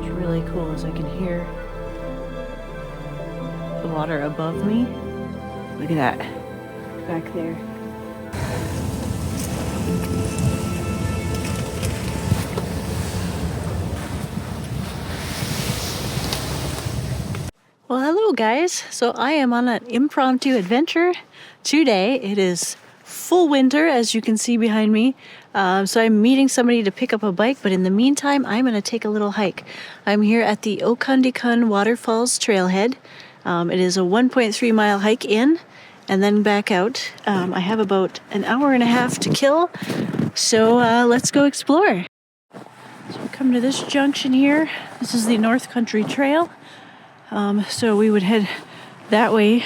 It's really cool as I can hear the water above me. Look at that back there. Well, hello guys. So I am on an impromptu adventure today. It is full winter, as you can see behind me. So I'm meeting somebody to pick up a bike, but in the meantime, I'm going to take a little hike. I'm here at the Ontonagon Waterfalls trailhead. It is a 1.3 mile hike in and then back out. I have about an hour and a half to kill, so let's go explore. So we come to this junction here. This is the North Country Trail. So we would head that way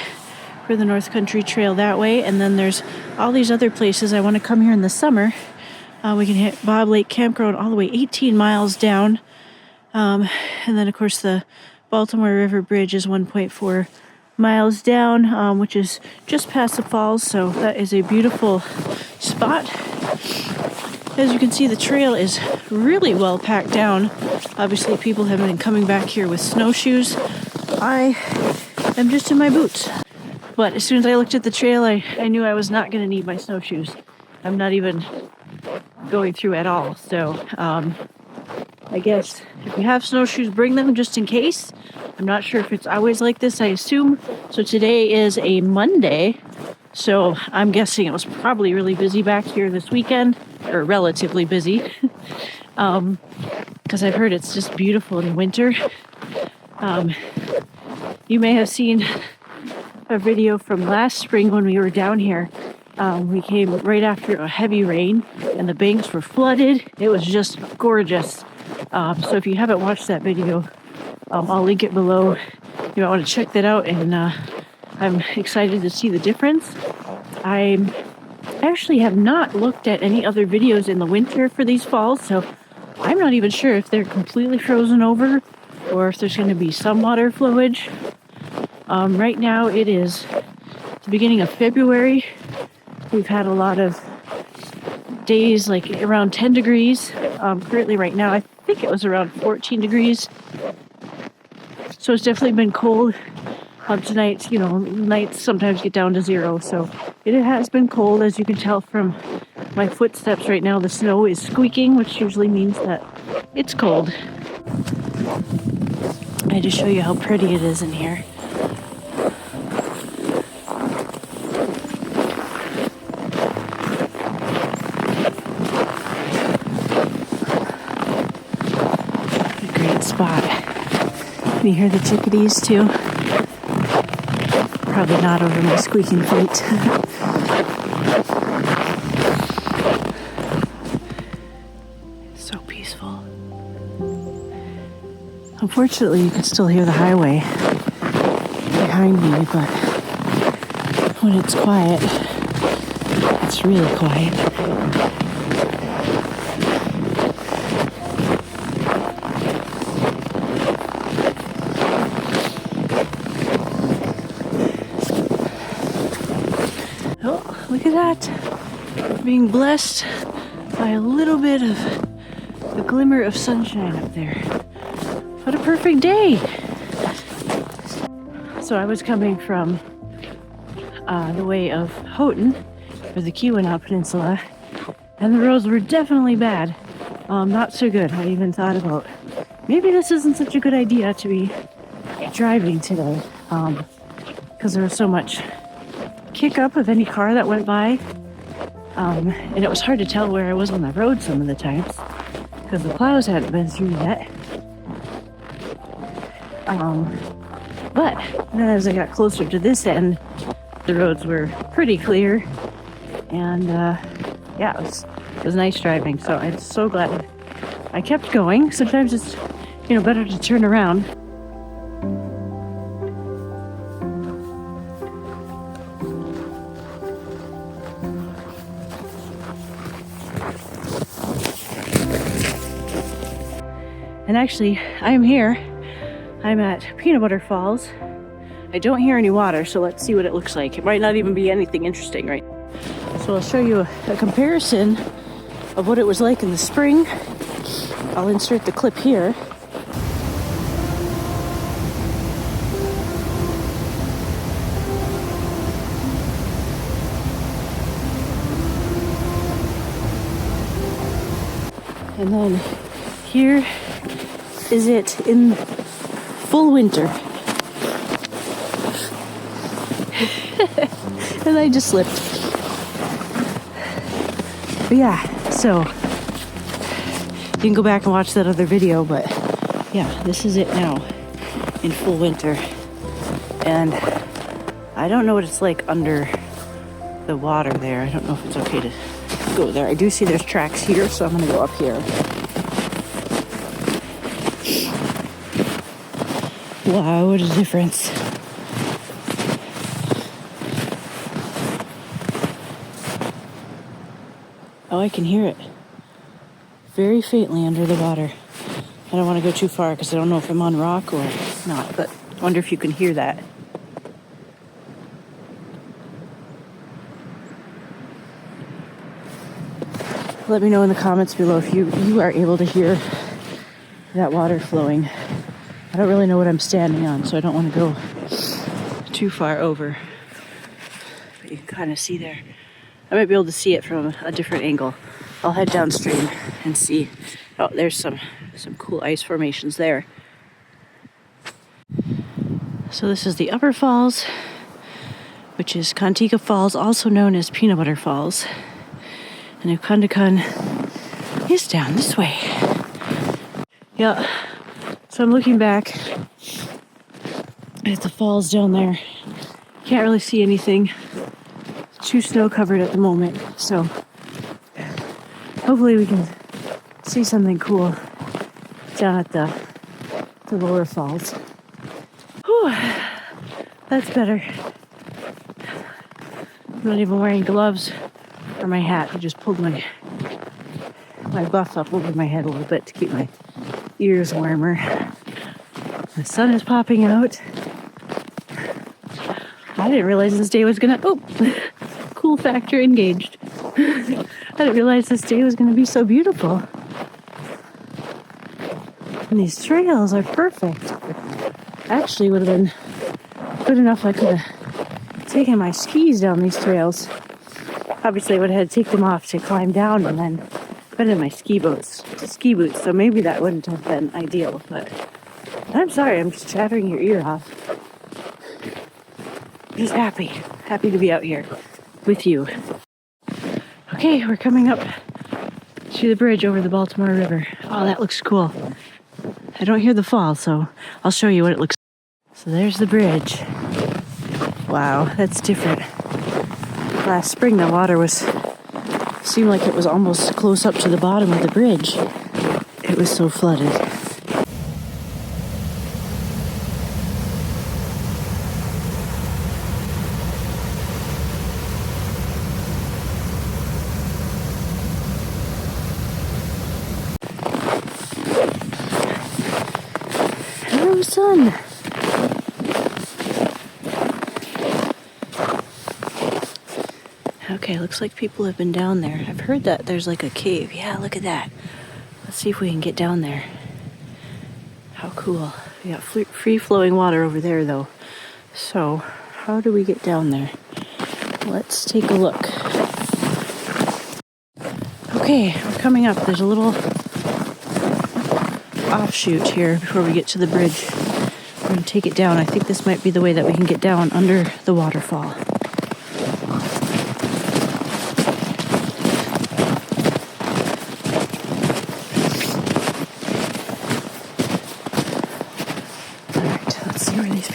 for the North Country Trail that way, and then there's all these other places. I want to come here in the summer. We can hit Bob Lake Campground all the way 18 miles down, and then of course the Baltimore River Bridge is 1.4 miles down, which is just past the falls, so that is a beautiful spot. As you can see, the trail is really well packed down. Obviously people have been coming back here with snowshoes. I am just in my boots. But as soon as I looked at the trail, I knew I was not going to need my snowshoes. I'm not even going through at all. So I guess if you have snowshoes, bring them just in case. I'm not sure if it's always like this, I assume. So today is a Monday. So I'm guessing it was probably really busy back here this weekend, or relatively busy. Because I've heard it's just beautiful in winter. You may have seen a video from last spring when we were down here. We came right after a heavy rain and the banks were flooded. It was just gorgeous. So if you haven't watched that video, I'll link it below. You might want to check that out, and I'm excited to see the difference. I actually have not looked at any other videos in the winter for these falls, so I'm not even sure if they're completely frozen over or if there's going to be some water flowage. Right now it is the beginning of February. We've had a lot of days like around 10 degrees. Currently right now I think it was around 14 degrees. So it's definitely been cold. Tonight, nights sometimes get down to 0. So it has been cold, as you can tell from my footsteps right now. The snow is squeaking, which usually means that it's cold. I just show you how pretty it is in here. A great spot. Can you hear the chickadees too? Probably not over my squeaking feet. So peaceful. Unfortunately, you can still hear the highway behind me, but when it's quiet, it's really quiet. Oh, look at that. Being blessed by a little bit of a glimmer of sunshine up there. What a perfect day. So I was coming from the way of Houghton, or the Keweenaw Peninsula, and the roads were definitely bad. Not so good. I even thought about maybe this isn't such a good idea to be driving today, because there was so much kick up of any car that went by, and it was hard to tell where I was on the road some of the times because the plows hadn't been through yet. But then as I got closer to this end, the roads were pretty clear, and yeah, it was nice driving. So I'm so glad I kept going. Sometimes it's better to turn around. And actually, I'm here. I'm at Peanut Butter Falls, I don't hear any water, so let's see what it looks like. It might not even be anything interesting, right? So I'll show you a comparison of what it was like in the spring. I'll insert the clip here. And then here is it in full winter. And I just slipped. But yeah, so you can go back and watch that other video, but yeah, this is it now in full winter. And I don't know what it's like under the water there. I don't know if it's okay to go there. I do see there's tracks here, so I'm gonna go up here. Wow, what a difference. Oh, I can hear it very faintly under the water. I don't want to go too far because I don't know if I'm on rock or not, but I wonder if you can hear that. Let me know in the comments below if you are able to hear that water flowing. I don't really know what I'm standing on, so I don't want to go too far over. But you can kind of see there. I might be able to see it from a different angle. I'll head downstream and see. Oh, there's some cool ice formations there. So this is the Upper Falls, which is Ontonagon Falls, also known as Peanut Butter Falls. And Ontonagon is down this way. Yeah. So I'm looking back at the falls down there. Can't really see anything. It's too snow covered at the moment. So hopefully we can see something cool down at the lower falls. Whew, that's better. I'm not even wearing gloves or my hat. I just pulled my buff up over my head a little bit to keep my ears warmer. The sun is popping out. I didn't realize this day was gonna, cool factor engaged. I didn't realize this day was gonna be so beautiful. And these trails are perfect. Actually would have been good enough I could have taken my skis down these trails. Obviously I would have had to take them off to climb down and then put in my ski boots, so maybe that wouldn't have been ideal, but I'm sorry, I'm just chattering your ear off. Just happy to be out here with you. Okay, we're coming up to the bridge over the Baltimore River. Oh, that looks cool. I don't hear the fall, so I'll show you what it looks like. So there's the bridge. Wow, that's different. Last spring the water seemed like it was almost close up to the bottom of the bridge. It was so flooded. Hello, sun. Okay, looks like people have been down there. I've heard that there's like a cave. Yeah, look at that. Let's see if we can get down there. How cool. We got free-flowing water over there, though. So, how do we get down there? Let's take a look. Okay, we're coming up. There's a little offshoot here before we get to the bridge. We're going to take it down. I think this might be the way that we can get down under the waterfall.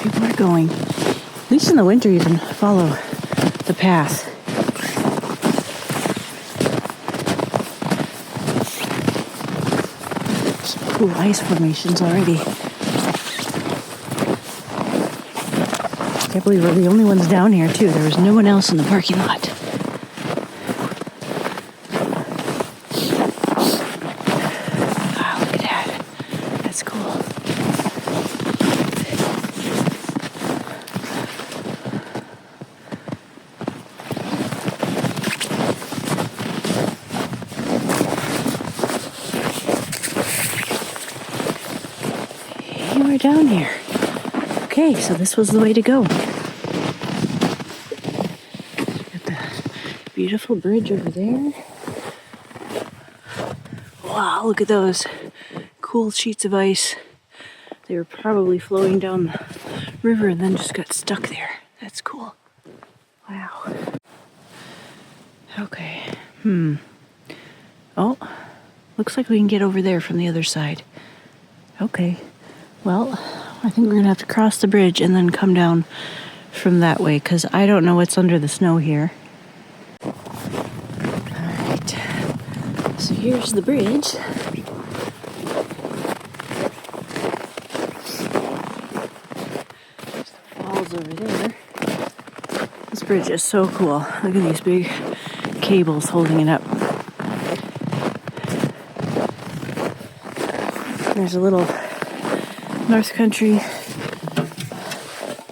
People are going. At least in the winter you can follow the path. Some cool ice formations already. I can't believe we're the only ones down here too. There was no one else in the parking lot. Wow, look at that. That's cool. down here. Okay, so this was the way to go. Got the beautiful bridge over there. Wow, look at those cool sheets of ice. They were probably flowing down the river and then just got stuck there. That's cool. Wow. Okay. Oh, looks like we can get over there from the other side. Okay. Well, I think we're going to have to cross the bridge and then come down from that way because I don't know what's under the snow here. All right. So here's the bridge. There's the falls over there. This bridge is so cool. Look at these big cables holding it up. There's a little North Country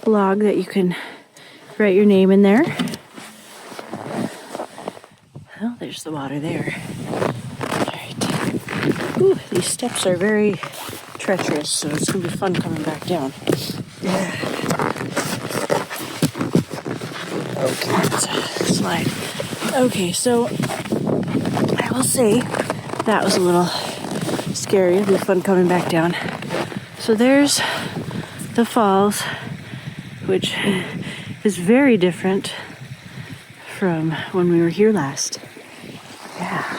log that you can write your name in there. Oh, there's the water there. All right. Ooh, these steps are very treacherous, so it's going to be fun coming back down. Yeah. Okay, let's slide. Okay, so I will say that was a little scary. It'll be fun coming back down. So there's the falls, which is very different from when we were here last. Yeah.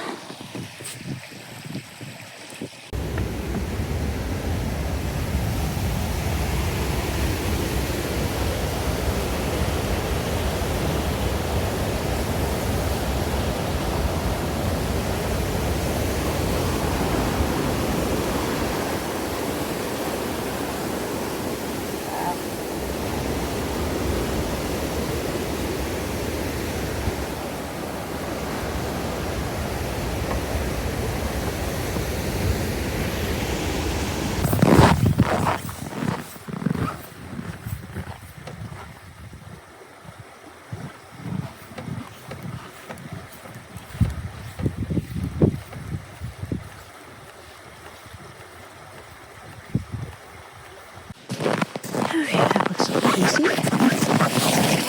Okay, that looks a little easy.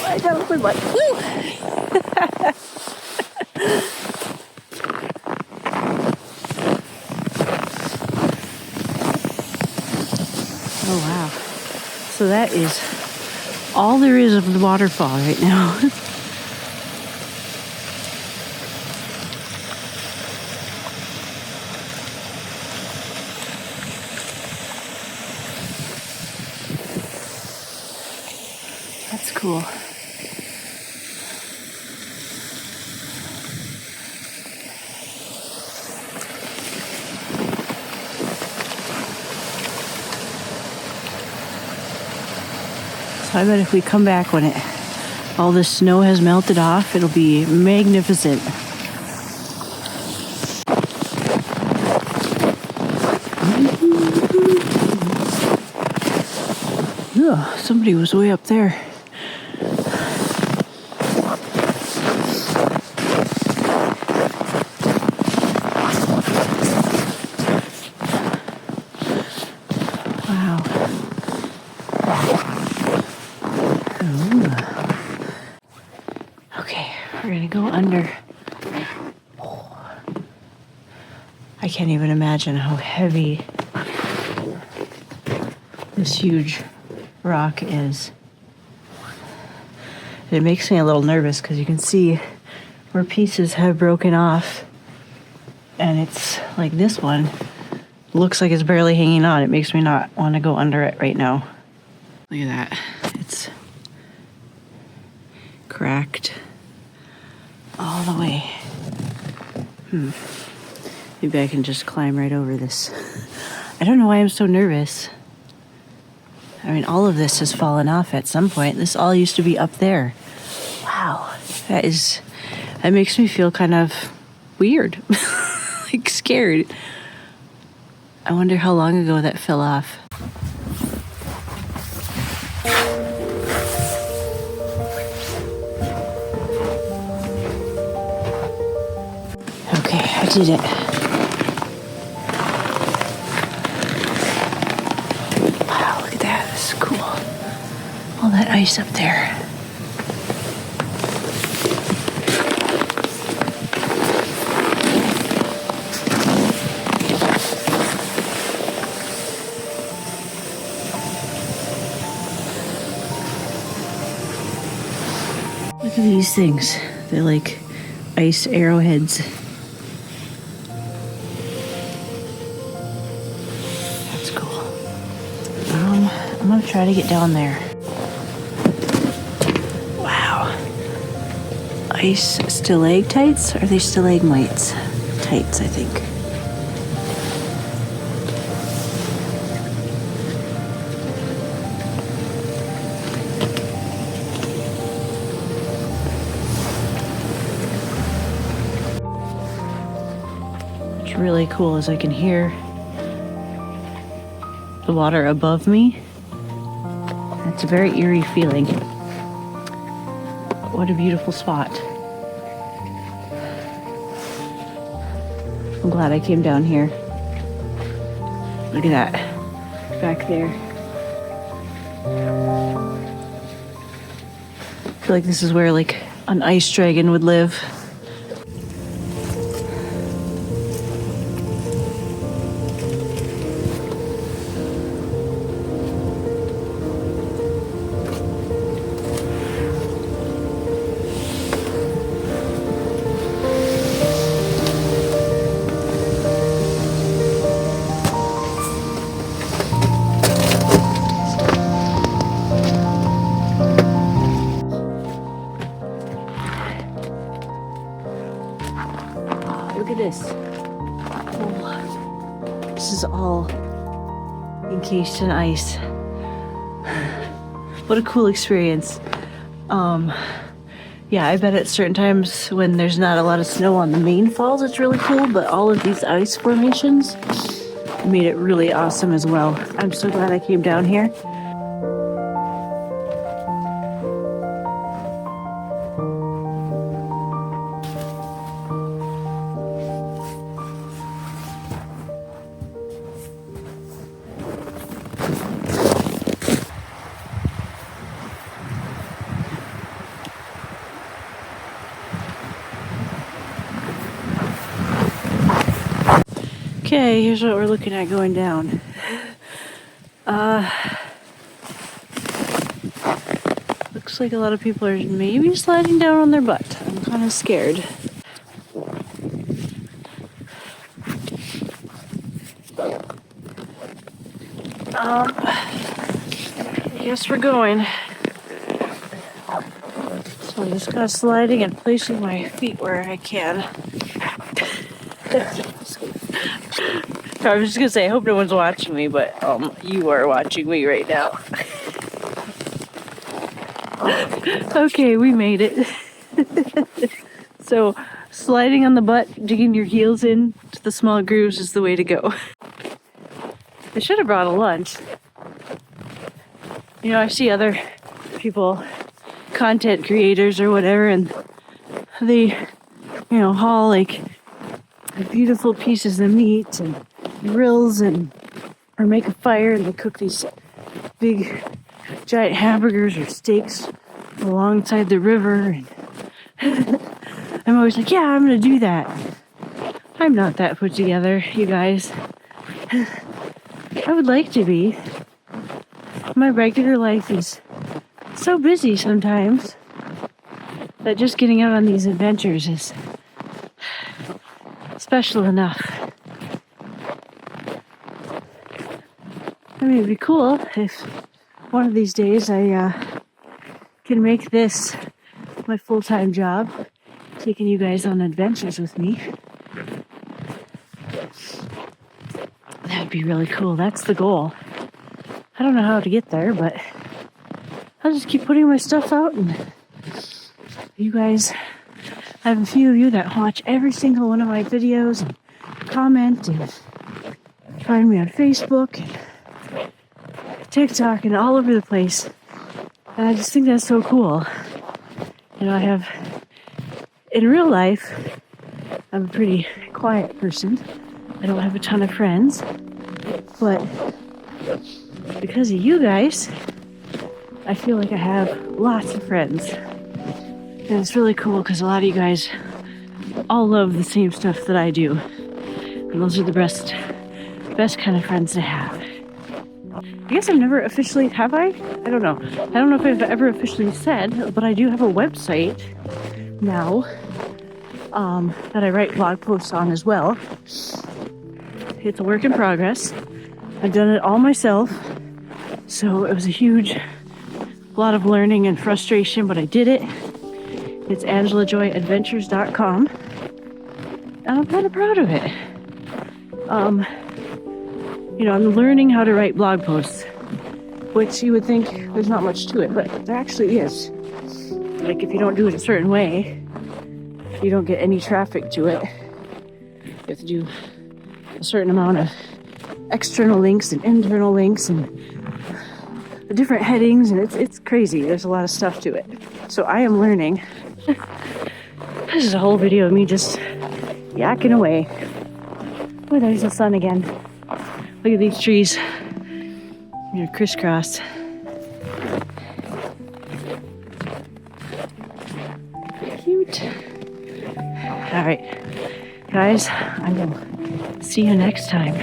I don't open one. Woo! Oh wow. So that is all there is of the waterfall right now. That's cool. So I bet if we come back when all the snow has melted off, it'll be magnificent. Oh, somebody was way up there. Wow. Ooh. Okay, we're gonna go under. I can't even imagine how heavy this huge rock is. And it makes me a little nervous because you can see where pieces have broken off, and it's like this one looks like it's barely hanging on. It makes me not want to go under it right now. Look at that. It's cracked all the way. Maybe I can just climb right over this. I don't know why I'm so nervous. I mean, all of this has fallen off at some point. This all used to be up there. Wow. That makes me feel kind of weird. Like scared. I wonder how long ago that fell off. Okay, I did it. Wow. that ice up there. Look at these things. They're like ice arrowheads. That's cool. I'm gonna try to get down there. Wow. Ice stalactites? Are they stalagmites? Tights, I think. What's really cool is I can hear the water above me. It's a very eerie feeling. What a beautiful spot. I'm glad I came down here. Look at that back there. I feel like this is where like an ice dragon would live. Look at this. Oh, this is all encased in ice. What a cool experience. Yeah, I bet at certain times when there's not a lot of snow on the main falls, it's really cool, but all of these ice formations made it really awesome as well. I'm so glad I came down here. Okay, here's what we're looking at going down. Looks like a lot of people are maybe sliding down on their butt. I'm kind of scared. I guess we're going. So I'm just kind of sliding and placing my feet where I can. I was just gonna say, I hope no one's watching me, but you are watching me right now. Okay, we made it. So, sliding on the butt, digging your heels in to the small grooves is the way to go. I should have brought a lunch. You know, I see other people, content creators or whatever, and they, haul like beautiful pieces of meat and grills or make a fire, and they cook these big giant hamburgers or steaks alongside the river. And I'm always like, yeah, I'm gonna do that. I'm not that put together, you guys. I would like to be. My regular life is so busy sometimes that just getting out on these adventures is special enough. I mean, it'd be cool if one of these days I can make this my full-time job, taking you guys on adventures with me. That'd be really cool. That's the goal. I don't know how to get there, but I'll just keep putting my stuff out, and you guys, I have a few of you that watch every single one of my videos and comment and find me on Facebook and TikTok and all over the place. And I just think that's so cool. I have, in real life, I'm a pretty quiet person. I don't have a ton of friends, but because of you guys, I feel like I have lots of friends. And it's really cool because a lot of you guys all love the same stuff that I do. And those are the best kind of friends to have. I guess I've never officially, have I? I don't know. I don't know if I've ever officially said, but I do have a website now that I write blog posts on as well. It's a work in progress. I've done it all myself. So it was a lot of learning and frustration, but I did it. It's angelajoyadventures.com. And I'm kind of proud of it. I'm learning how to write blog posts, which you would think there's not much to it, but there actually is. Like, if you don't do it a certain way, you don't get any traffic to it. You have to do a certain amount of external links and internal links and the different headings, and it's crazy. There's a lot of stuff to it. So I am learning. This is a whole video of me just yakking away. Oh, there's the sun again. Look at these trees. They're crisscrossed. Cute. All right, guys, I will see you next time.